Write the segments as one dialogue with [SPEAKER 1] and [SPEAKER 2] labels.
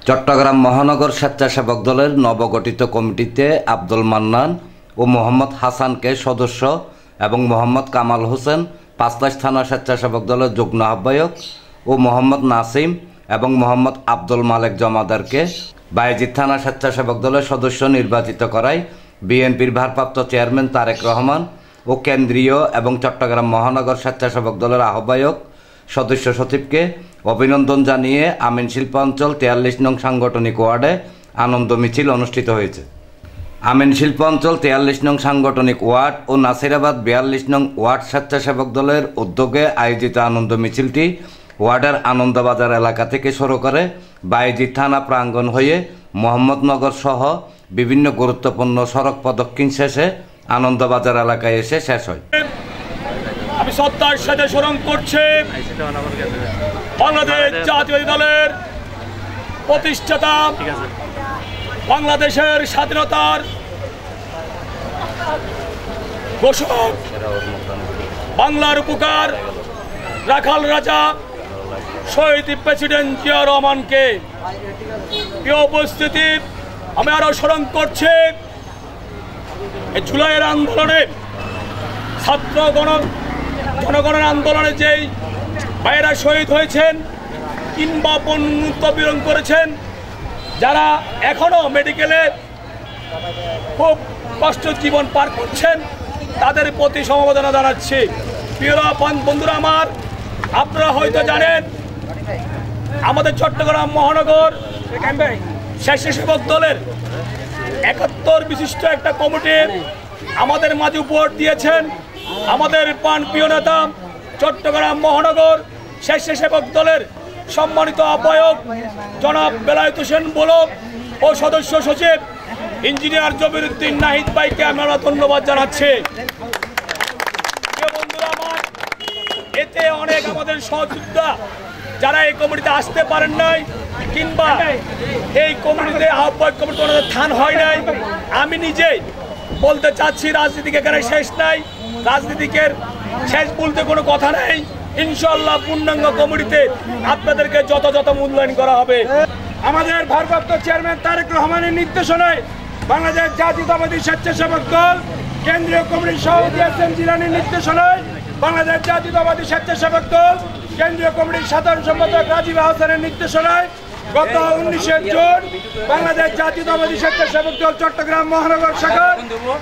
[SPEAKER 1] চট্টগ্রাম মহানগর স্বেচ্ছাসেবক দলের নবগঠিত কমিটিতে আব্দুল মান্নান ও মোহাম্মদ হাসানকে সদস্য এবং মোহাম্মদ কামাল হোসেন পাঁচলাশ থানা স্বেচ্ছাসেবক দলের যুগ্ম আহ্বায়ক ও মোহাম্মদ নাসিম এবং মোহাম্মদ আব্দুল মালেক জমাদারকে বায়েজিদ থানা স্বেচ্ছাসেবক দলের সদস্য নির্বাচিত করায় বিএনপির ভারপ্রাপ্ত চেয়ারম্যান তারেক রহমান ও কেন্দ্রীয় এবং চট্টগ্রাম মহানগর স্বেচ্ছাসেবক দলের আহ্বায়ক সদস্য সচিবকে অভিনন্দন জানিয়ে আমিন শিল্পাঞ্চল 43 নং সাংগঠনিক ওয়ার্ডে আনন্দ মিছিল অনুষ্ঠিত হয়েছে। আমিন শিল্পাঞ্চল 43 নং সাংগঠনিক ওয়ার্ড ও নাসিরাবাদ 42 নং ওয়ার্ড স্বেচ্ছাসেবক দলের উদ্যোগে আয়োজিত আনন্দ মিছিলটি ওয়ার্ডের আনন্দবাজার এলাকা থেকে শুরু করে বায়েজিদ থানা প্রাঙ্গণ হয়ে মোহাম্মদনগর সহ বিভিন্ন গুরুত্বপূর্ণ সড়ক প্রদক্ষিণ শেষে আনন্দবাজার এলাকায় এসে শেষ হয়।
[SPEAKER 2] আমি শ্রদ্ধার সাথে স্মরণ করছি বাংলাদেশ জাতীয়তাবাদী দলের প্রতিষ্ঠাতা, বাংলাদেশের স্বাধীনতার ঘোষক, বাংলার উপকার রাখাল রাজা শহীদ প্রেসিডেন্ট জিয়া রহমানকে। প্রিয় উপস্থিতি, আমি আরো স্মরণ করছি এই জুলাইয়ের আন্দোলনে ছাত্র জনগণের আন্দোলনে যেই ভাইয়েরা শহীদ হয়েছেন কিংবা মৃত্যুবরণ করেছেন, যারা এখনো মেডিকেলে খুব কষ্ট জীবন পার করছেন, তাদের প্রতি সমবেদনা জানাচ্ছি। প্রিয় বন্ধুরা আমার, আপনারা হয়তো জানেন আমাদের চট্টগ্রাম মহানগর স্বেচ্ছাসেবক দলের 71 বিশিষ্ট একটা কমিটি আমাদের মাঝে উপহার দিয়েছেন আমাদের প্রিয় নেতা চট্টগ্রাম মহানগর স্বেচ্ছাসেবক দলের সম্মানিত আহ্বায়ক জনাব বেলায়েত হোসেন বুলক ও সদস্য সচিব ইঞ্জিনিয়ার জবিরউদ্দিন নাহিদ ভাইকে আমরা ধন্যবাদ জানাচ্ছি। বন্ধুরা আমার, এতে অনেক আমাদের সহযোদ্ধা যারা এই কমিটিতে আসতে পারেন নাই কিংবা এই কমিটিতে আহ্বায়ক কমিটি ওনাদের স্থান হয় নাই, আমি নিজেই বলতে চাচ্ছি রাজনীতিকে এখানে শেষ নাই, রাজনীতিকের শেষ বলতে কোনো কথা নেই। ইনশাআল্লাহ পূর্ণাঙ্গ কমিটিতে আপনাদেরকে যথাযথ মূল্যায়ন করা হবে।
[SPEAKER 3] আমাদের ভারপ্রাপ্ত চেয়ারম্যান তারেক রহমানের নির্দেশনায় বাংলাদেশ জাতীয়তাবাদী স্বেচ্ছাসেবক দল কেন্দ্রীয় কমিটির সভাপতি এস.এম. জিলানীর নির্দেশনায় বাংলাদেশ জাতীয়তাবাদী স্বেচ্ছাসেবক দল কেন্দ্রীয় কমিটির সাধারণ সম্পাদক রাজীব আহসানের নির্দেশনায় গত 19 জুন বাংলাদেশ জাতীয়তাবাদী স্বেচ্ছাসেবক দল চট্টগ্রাম মহানগর শাখার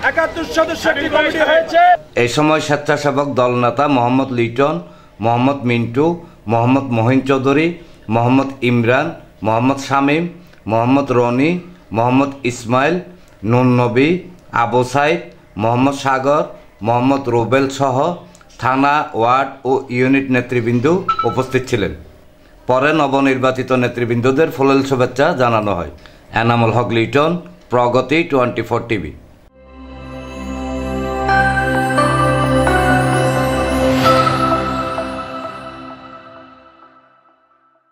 [SPEAKER 3] 71 সদস্যের কমিটি হয়েছে।
[SPEAKER 1] এই সময় স্বেচ্ছাসেবক দল নেতা মোহাম্মদ লিটন, মোহাম্মদ মিন্টু, মোহাম্মদ মহিন চৌধুরী, মোহাম্মদ ইমরান, মোহাম্মদ শামীম, মোহাম্মদ রনি, মোহাম্মদ ইসমাইল, নুন নবী, আবু সাইদ, মোহাম্মদ সাগর, মোহাম্মদ রুবেল সহ থানা, ওয়ার্ড ও ইউনিট নেতৃবৃন্দ উপস্থিত ছিলেন। পরে নবনির্বাচিত নেতৃবৃন্দদের ফুলেল শুভেচ্ছা জানানো হয়। এনামুল হক লিটন, প্রগতি 24 টিভি।